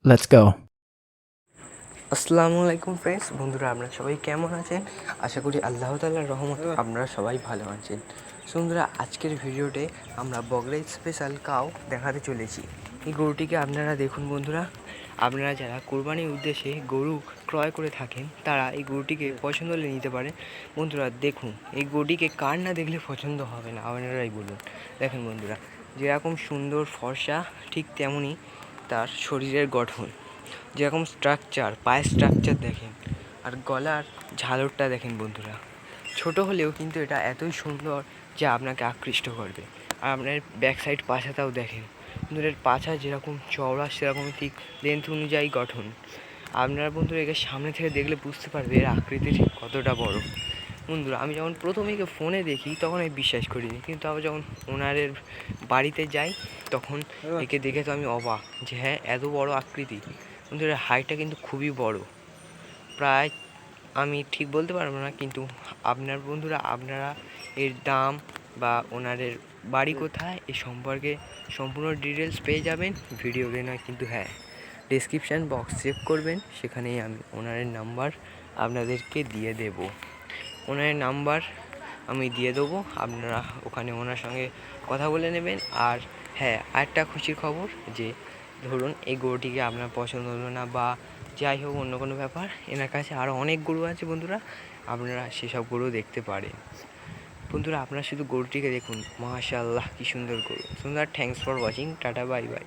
Let's go. আসসালামু আলাইকুম friends, বন্ধুরা আপনারা সবাই কেমন আছেন? আশা করি আল্লাহ তাআলার রহমতে আপনারা সবাই ভালো আছেন। বন্ধুরা, আজকের ভিডিওতে আমরা বকরা স্পেশাল কাউ দেখাতে চলেছি। এই গরুটিকে আপনারা দেখুন বন্ধুরা, আপনারা যারা কোরবানির উদ্দেশ্যে গরু ক্রয় করে থাকেন তারা এই গরুটিকে পছন্দ হলে নিতে পারেন। বন্ধুরা দেখুন, এই গরুটিকে কার না দেখলে পছন্দ হবে না আপনারাই বলুন। দেখেন বন্ধুরা, যেরকম সুন্দর ফর্সা ঠিক তেমনই তার শরীরের গঠন, যেরকম স্ট্রাকচার, পায়ের স্ট্রাকচার দেখেন, আর গলার ঝালরটা দেখেন বন্ধুরা। ছোট হলেও কিন্তু এটা এতই সুন্দর যে আপনাকে আকৃষ্ট করবে। আর আপনার ব্যাক সাইড পাছাটাও দেখেন বন্ধুরা, এর পাছা যেরকম চওড়া সেরকম ঠিক লেন্থ অনুযায়ী গঠন। আপনারা বন্ধুরা একে সামনে থেকে দেখলে বুঝতে পারবে এর আকৃতি ঠিক কতটা বড়। বন্ধুরা, আমি যখন প্রথম একে ফোনে দেখি তখন আমি বিশ্বাস করিনি, কিন্তু আবার যখন ওনারের বাড়িতে যাই তখন একে দেখে তো আমি অবাক যে হ্যাঁ, এত বড় আকৃতি। বন্ধুরা, হাইটটা কিন্তু খুবই বড়, প্রায় আমি ঠিক বলতে পারবো না, কিন্তু আপনার বন্ধুরা আপনারা এর দাম বা ওনারের বাড়ি কোথায় এ সম্পর্কে সম্পূর্ণ ডিটেলস পেয়ে যাবেন ভিডিওতে নয়, কিন্তু হ্যাঁ, ডেসক্রিপশান বক্স চেক করবেন, সেখানেই আমি ওনারের নাম্বার আপনাদেরকে দিয়ে দেব। ওনারের নাম্বার আমি দিয়ে দেবো, আপনারা ওখানে ওনার সঙ্গে কথা বলে নেবেন। আর হ্যাঁ, আরেকটা খুশির খবর যে ধরুন এই গরুটিকে আপনার পছন্দ হলো না বা যাই হোক অন্য কোনো ব্যাপার, এনার কাছে আরও অনেক গরু আছে বন্ধুরা, আপনারা সেসব গরু দেখতে পারেন। বন্ধুরা, আপনারা শুধু গরুটিকে দেখুন, মাশাআল্লাহ কি সুন্দর গরু। সুন্দর, thanks for watching, tata, bye bye.